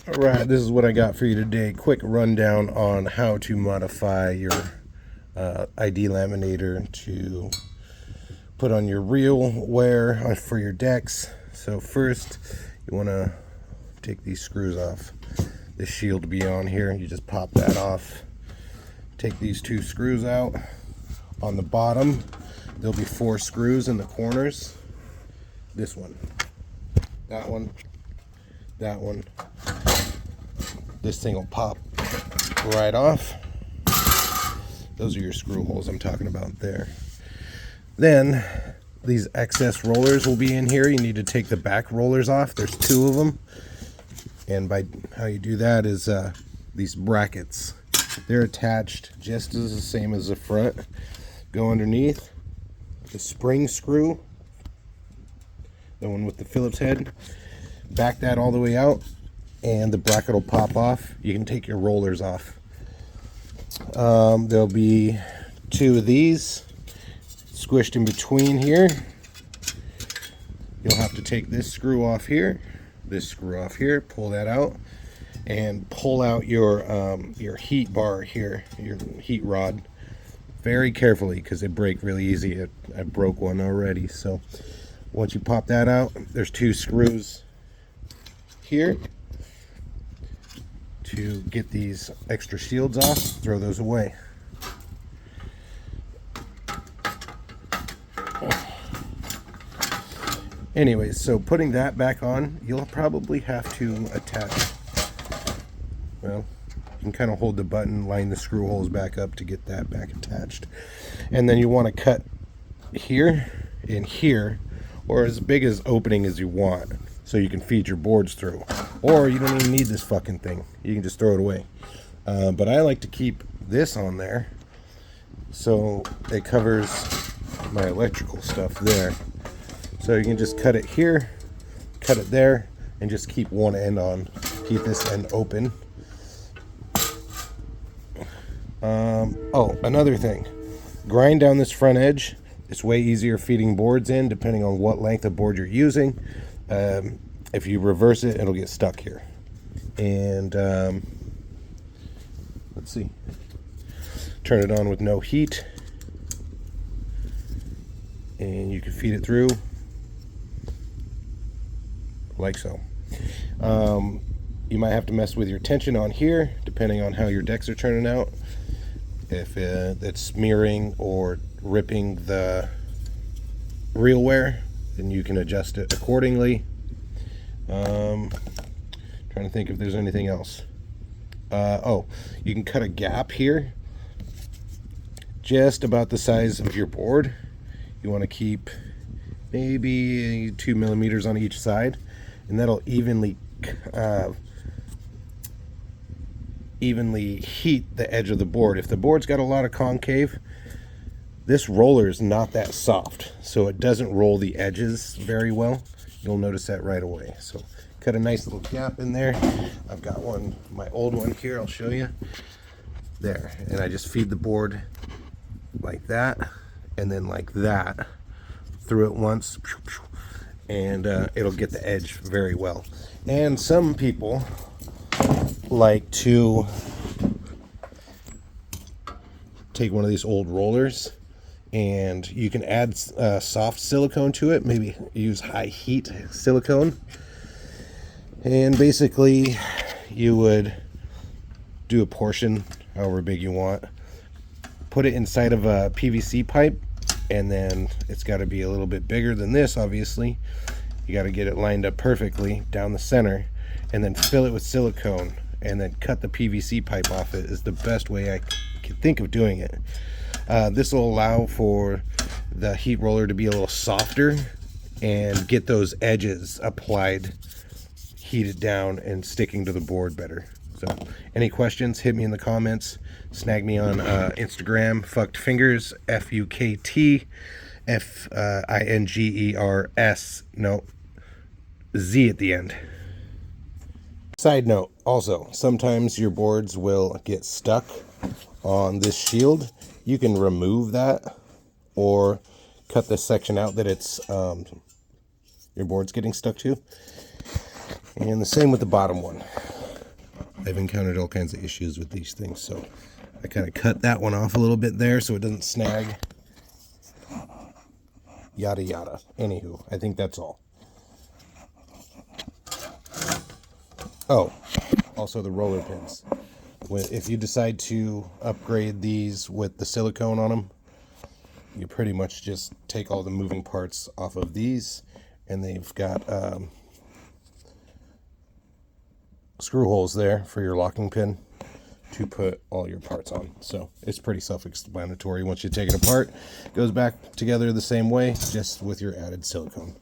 Alright, this is what I got for you today. Quick rundown on how to modify your ID laminator to put on your real wear for your decks. So first, you want to take these screws off. This shield will be on here. You just pop that off. Take these two screws out. On the bottom, there'll be 4 screws in the corners. This one, that one, that one. This thing will pop right off. Those are your screw holes I'm talking about there. Then these excess rollers will be in here. You need to take the back rollers off. There's 2 of them. And by how you do that is these brackets. They're attached just as the same as the front. Go underneath. The spring screw, the one with the Phillips head. Back that all the way out, and the bracket will pop off. You can take your rollers off. There'll be 2 of these squished in between here. You'll have to take this screw off here, this screw off here, pull that out, and pull out your heat bar here, your heat rod, very carefully because they break really easy. I broke one already. So once you pop that out, there's 2 screws here to get these extra shields off. Throw those away. Anyways, so putting that back on, you'll probably have to attach, well, you can kind of hold the button, line the screw holes back up to get that back attached. And then you want to cut here and here, or as big as opening as you want, so you can feed your boards through. Or you don't even need this fucking thing. You can just throw it away. But I like to keep this on there so it covers my electrical stuff there. So you can just cut it here, cut it there, and just keep one end on. Keep this end open. Oh, another thing. Grind down this front edge. It's way easier feeding boards in depending on what length of board you're using. If you reverse it, it'll get stuck here. And let's see. Turn it on with no heat. And you can feed it through like so. You might have to mess with your tension on here depending on how your decks are turning out. If it's smearing or ripping the real wear, then you can adjust it accordingly. Trying to think if there's anything else. Oh, you can cut a gap here just about the size of your board. You want to keep maybe 2 millimeters on each side, and that'll evenly heat the edge of the board. If the board's got a lot of concave, this roller is not that soft, so it doesn't roll the edges very well. You'll notice that right away. So cut a nice little gap in there. I've got one, my old one here, I'll show you. There, and I just feed the board like that, and then like that, through it once, and it'll get the edge very well. And some people like to take one of these old rollers, and you can add soft silicone to it. Maybe use high heat silicone, and basically you would do a portion however big you want, put it inside of a PVC pipe, and then it's got to be a little bit bigger than this. Obviously you got to get it lined up perfectly down the center, and then fill it with silicone, and then cut the PVC pipe off it. Is the best way I can think of doing it. This will allow for the heat roller to be a little softer and get those edges applied, heated down, and sticking to the board better. So any questions, hit me in the comments. Snag me on Instagram, fucked fingers, FUKT FINGERS, no Z at the end. Side note, also, sometimes your boards will get stuck on this shield. You can remove that or cut this section out that it's your board's getting stuck to. And the same with the bottom one. I've encountered all kinds of issues with these things, so I kind of cut that one off a little bit there so it doesn't snag. Yada yada. Anywho, I think that's all. Oh, also the roller pins. If you decide to upgrade these with the silicone on them, you pretty much just take all the moving parts off of these, and they've got screw holes there for your locking pin to put all your parts on. So it's pretty self-explanatory. Once you take it apart, it goes back together the same way, just with your added silicone.